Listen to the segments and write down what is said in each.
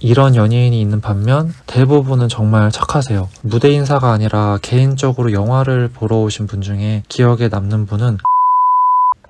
이런 연예인이 있는 반면 대부분은 정말 착하세요. 무대 인사가 아니라 개인적으로 영화를 보러 오신 분 중에 기억에 남는 분은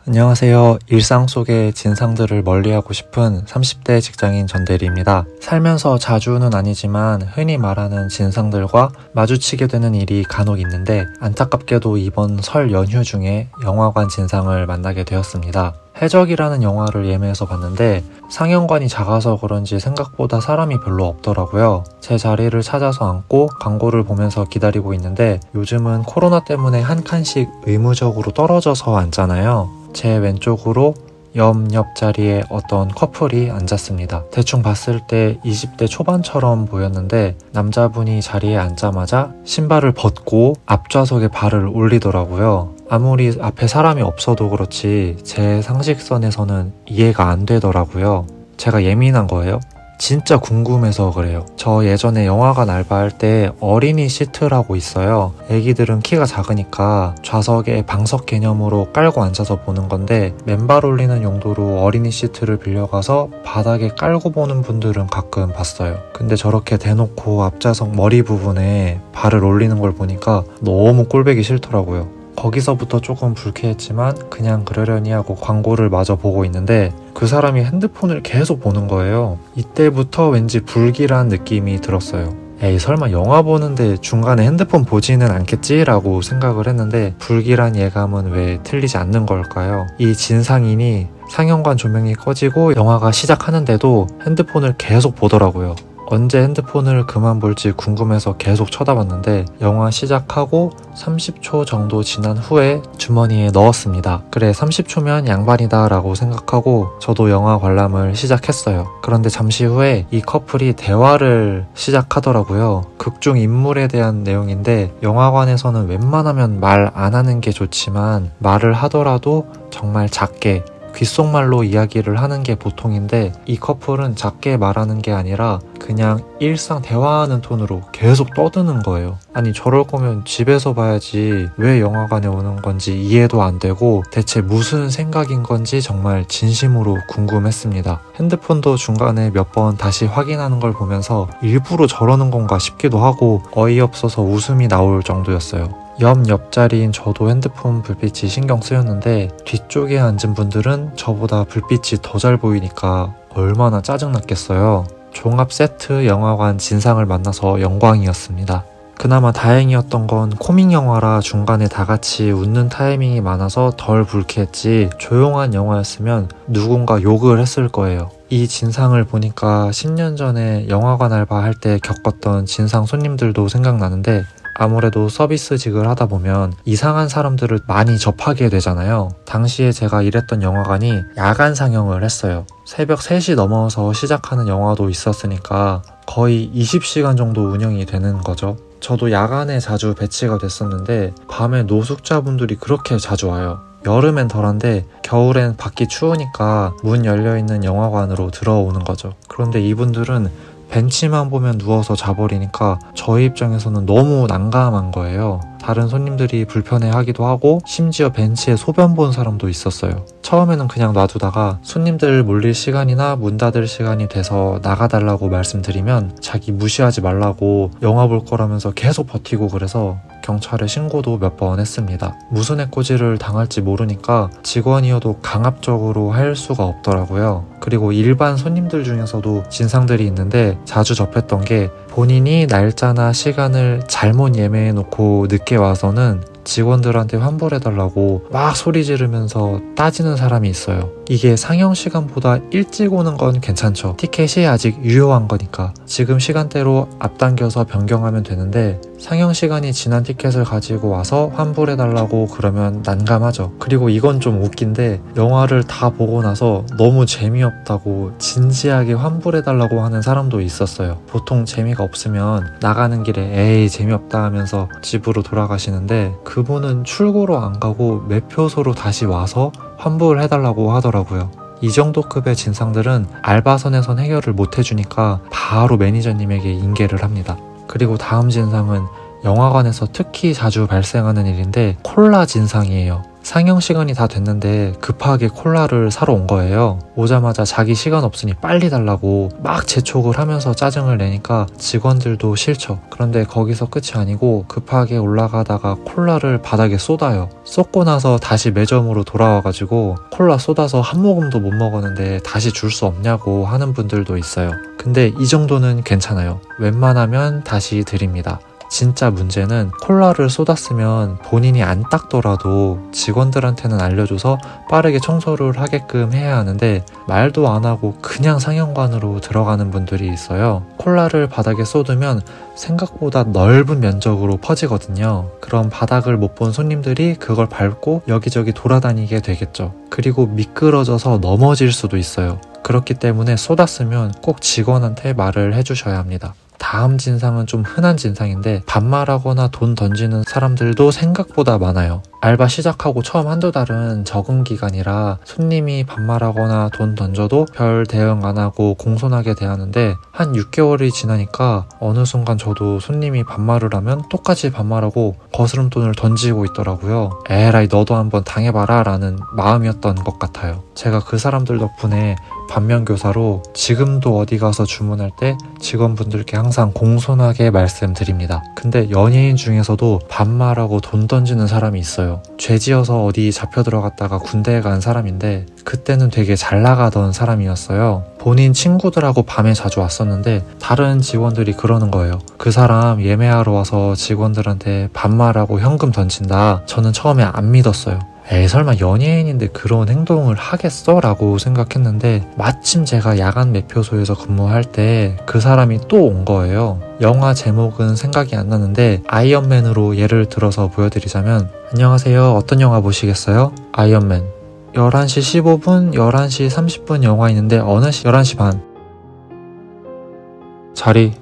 안녕하세요. 일상 속의 진상들을 멀리하고 싶은 30대 직장인 전대리입니다. 살면서 자주는 아니지만 흔히 말하는 진상들과 마주치게 되는 일이 간혹 있는데 안타깝게도 이번 설 연휴 중에 영화관 진상을 만나게 되었습니다. 해적이라는 영화를 예매해서 봤는데 상영관이 작아서 그런지 생각보다 사람이 별로 없더라고요. 제 자리를 찾아서 앉고 광고를 보면서 기다리고 있는데 요즘은 코로나 때문에 한 칸씩 의무적으로 떨어져서 앉잖아요. 제 왼쪽으로 옆 자리에 어떤 커플이 앉았습니다. 대충 봤을 때 20대 초반처럼 보였는데 남자분이 자리에 앉자마자 신발을 벗고 앞좌석에 발을 올리더라고요. 아무리 앞에 사람이 없어도 그렇지 제 상식선에서는 이해가 안 되더라고요. 제가 예민한 거예요? 진짜 궁금해서 그래요. 저 예전에 영화관 알바할 때 어린이 시트라고 있어요. 애기들은 키가 작으니까 좌석에 방석 개념으로 깔고 앉아서 보는 건데 맨발 올리는 용도로 어린이 시트를 빌려가서 바닥에 깔고 보는 분들은 가끔 봤어요. 근데 저렇게 대놓고 앞좌석 머리 부분에 발을 올리는 걸 보니까 너무 꼴보기 싫더라고요. 거기서부터 조금 불쾌했지만 그냥 그러려니 하고 광고를 마저 보고 있는데 그 사람이 핸드폰을 계속 보는 거예요. 이때부터 왠지 불길한 느낌이 들었어요. 에이 설마 영화 보는데 중간에 핸드폰 보지는 않겠지? 라고 생각을 했는데 불길한 예감은 왜 틀리지 않는 걸까요? 이 진상인이 상영관 조명이 꺼지고 영화가 시작하는데도 핸드폰을 계속 보더라고요. 언제 핸드폰을 그만 볼지 궁금해서 계속 쳐다봤는데 영화 시작하고 30초 정도 지난 후에 주머니에 넣었습니다. 그래 30초면 양반이다 라고 생각하고 저도 영화 관람을 시작했어요. 그런데 잠시 후에 이 커플이 대화를 시작하더라고요. 극중 인물에 대한 내용인데 영화관에서는 웬만하면 말 안 하는 게 좋지만 말을 하더라도 정말 작게 귓속말로 이야기를 하는 게 보통인데 이 커플은 작게 말하는 게 아니라 그냥 일상 대화하는 톤으로 계속 떠드는 거예요. 아니 저럴 거면 집에서 봐야지 왜 영화관에 오는 건지 이해도 안 되고 대체 무슨 생각인 건지 정말 진심으로 궁금했습니다. 핸드폰도 중간에 몇 번 다시 확인하는 걸 보면서 일부러 저러는 건가 싶기도 하고 어이없어서 웃음이 나올 정도였어요. 옆자리인 저도 핸드폰 불빛이 신경 쓰였는데 뒤쪽에 앉은 분들은 저보다 불빛이 더 잘 보이니까 얼마나 짜증났겠어요. 종합 세트 영화관 진상을 만나서 영광이었습니다. 그나마 다행이었던 건 코믹 영화라 중간에 다 같이 웃는 타이밍이 많아서 덜 불쾌했지 조용한 영화였으면 누군가 욕을 했을 거예요. 이 진상을 보니까 10년 전에 영화관 알바할 때 겪었던 진상 손님들도 생각나는데 아무래도 서비스직을 하다 보면 이상한 사람들을 많이 접하게 되잖아요. 당시에 제가 일했던 영화관이 야간 상영을 했어요. 새벽 3시 넘어서 시작하는 영화도 있었으니까 거의 20시간 정도 운영이 되는 거죠. 저도 야간에 자주 배치가 됐었는데 밤에 노숙자분들이 그렇게 자주 와요. 여름엔 덜한데 겨울엔 밖이 추우니까 문 열려있는 영화관으로 들어오는 거죠. 그런데 이분들은 벤치만 보면 누워서 자버리니까 저희 입장에서는 너무 난감한 거예요. 다른 손님들이 불편해하기도 하고 심지어 벤치에 소변 본 사람도 있었어요. 처음에는 그냥 놔두다가 손님들 몰릴 시간이나 문 닫을 시간이 돼서 나가달라고 말씀드리면 자기 무시하지 말라고 영화 볼 거라면서 계속 버티고 그래서 경찰에 신고도 몇 번 했습니다. 무슨 해코지를 당할지 모르니까 직원이어도 강압적으로 할 수가 없더라고요. 그리고 일반 손님들 중에서도 진상들이 있는데 자주 접했던 게 본인이 날짜나 시간을 잘못 예매해놓고 늦게 와서는 직원들한테 환불해달라고 막 소리 지르면서 따지는 사람이 있어요. 이게 상영 시간보다 일찍 오는 건 괜찮죠. 티켓이 아직 유효한 거니까 지금 시간대로 앞당겨서 변경하면 되는데 상영 시간이 지난 티켓을 가지고 와서 환불해달라고 그러면 난감하죠. 그리고 이건 좀 웃긴데 영화를 다 보고 나서 너무 재미없다고 진지하게 환불해달라고 하는 사람도 있었어요. 보통 재미가 없으면 나가는 길에 에이 재미없다 하면서 집으로 돌아가시는데 그분은 출구로 안 가고 매표소로 다시 와서 환불해달라고 하더라고요. 이 정도 급의 진상들은 알바선에선 해결을 못 해주니까 바로 매니저님에게 인계를 합니다. 그리고 다음 진상은 영화관에서 특히 자주 발생하는 일인데 콜라 진상이에요. 상영 시간이 다 됐는데 급하게 콜라를 사러 온 거예요. 오자마자 자기 시간 없으니 빨리 달라고 막 재촉을 하면서 짜증을 내니까 직원들도 싫죠. 그런데 거기서 끝이 아니고 급하게 올라가다가 콜라를 바닥에 쏟아요. 쏟고 나서 다시 매점으로 돌아와가지고 콜라 쏟아서 한 모금도 못 먹었는데 다시 줄 수 없냐고 하는 분들도 있어요. 근데 이 정도는 괜찮아요. 웬만하면 다시 드립니다. 진짜 문제는 콜라를 쏟았으면 본인이 안 닦더라도 직원들한테는 알려줘서 빠르게 청소를 하게끔 해야 하는데 말도 안 하고 그냥 상영관으로 들어가는 분들이 있어요. 콜라를 바닥에 쏟으면 생각보다 넓은 면적으로 퍼지거든요. 그럼 바닥을 못 본 손님들이 그걸 밟고 여기저기 돌아다니게 되겠죠. 그리고 미끄러져서 넘어질 수도 있어요. 그렇기 때문에 쏟았으면 꼭 직원한테 말을 해주셔야 합니다. 다음 진상은 좀 흔한 진상인데 반말하거나 돈 던지는 사람들도 생각보다 많아요. 알바 시작하고 처음 한두 달은 적응 기간이라 손님이 반말하거나 돈 던져도 별 대응 안 하고 공손하게 대하는데 한 6개월이 지나니까 어느 순간 저도 손님이 반말을 하면 똑같이 반말하고 거스름돈을 던지고 있더라고요. 에라이 너도 한번 당해봐라 라는 마음이었던 것 같아요. 제가 그 사람들 덕분에 반면교사로 지금도 어디 가서 주문할 때 직원분들께 항상 공손하게 말씀드립니다. 근데 연예인 중에서도 반말하고 돈 던지는 사람이 있어요. 죄지어서 어디 잡혀 들어갔다가 군대에 간 사람인데 그때는 되게 잘 나가던 사람이었어요. 본인 친구들하고 밤에 자주 왔었는데 다른 직원들이 그러는 거예요. 그 사람 예매하러 와서 직원들한테 반말하고 현금 던진다. 저는 처음에 안 믿었어요. 에이 설마 연예인인데 그런 행동을 하겠어? 라고 생각했는데 마침 제가 야간 매표소에서 근무할 때 그 사람이 또 온 거예요. 영화 제목은 생각이 안 나는데 아이언맨으로 예를 들어서 보여드리자면 안녕하세요. 어떤 영화 보시겠어요? 아이언맨 11시 15분, 11시 30분 영화 있는데 어느 11시 반 자리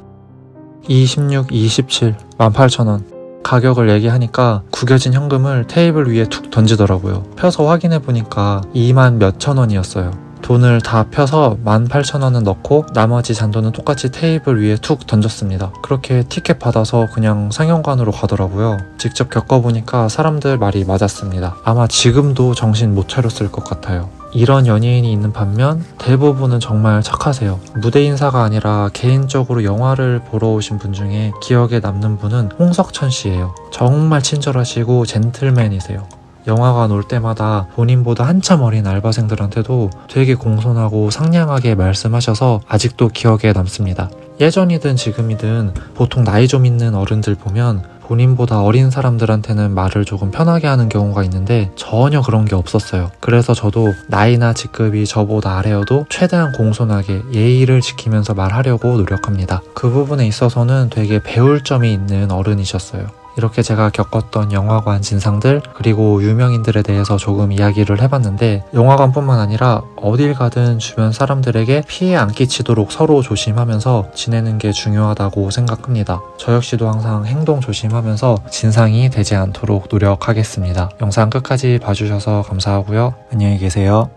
26, 27, 18,000원 가격을 얘기하니까 구겨진 현금을 테이블 위에 툭 던지더라고요. 펴서 확인해보니까 2만 몇천 원이었어요. 돈을 다 펴서 18,000원은 넣고 나머지 잔돈은 똑같이 테이블 위에 툭 던졌습니다. 그렇게 티켓 받아서 그냥 상영관으로 가더라고요. 직접 겪어보니까 사람들 말이 맞았습니다. 아마 지금도 정신 못 차렸을 것 같아요. 이런 연예인이 있는 반면 대부분은 정말 착하세요. 무대 인사가 아니라 개인적으로 영화를 보러 오신 분 중에 기억에 남는 분은 홍석천 씨예요. 정말 친절하시고 젠틀맨이세요. 영화관 올 때마다 본인보다 한참 어린 알바생들한테도 되게 공손하고 상냥하게 말씀하셔서 아직도 기억에 남습니다. 예전이든 지금이든 보통 나이 좀 있는 어른들 보면 본인보다 어린 사람들한테는 말을 조금 편하게 하는 경우가 있는데 전혀 그런 게 없었어요. 그래서 저도 나이나 직급이 저보다 아래여도 최대한 공손하게 예의를 지키면서 말하려고 노력합니다. 그 부분에 있어서는 되게 배울 점이 있는 어른이셨어요. 이렇게 제가 겪었던 영화관 진상들 그리고 유명인들에 대해서 조금 이야기를 해봤는데 영화관뿐만 아니라 어딜 가든 주변 사람들에게 피해 안 끼치도록 서로 조심하면서 지내는 게 중요하다고 생각합니다. 저 역시도 항상 행동 조심하면서 진상이 되지 않도록 노력하겠습니다. 영상 끝까지 봐주셔서 감사하고요. 안녕히 계세요.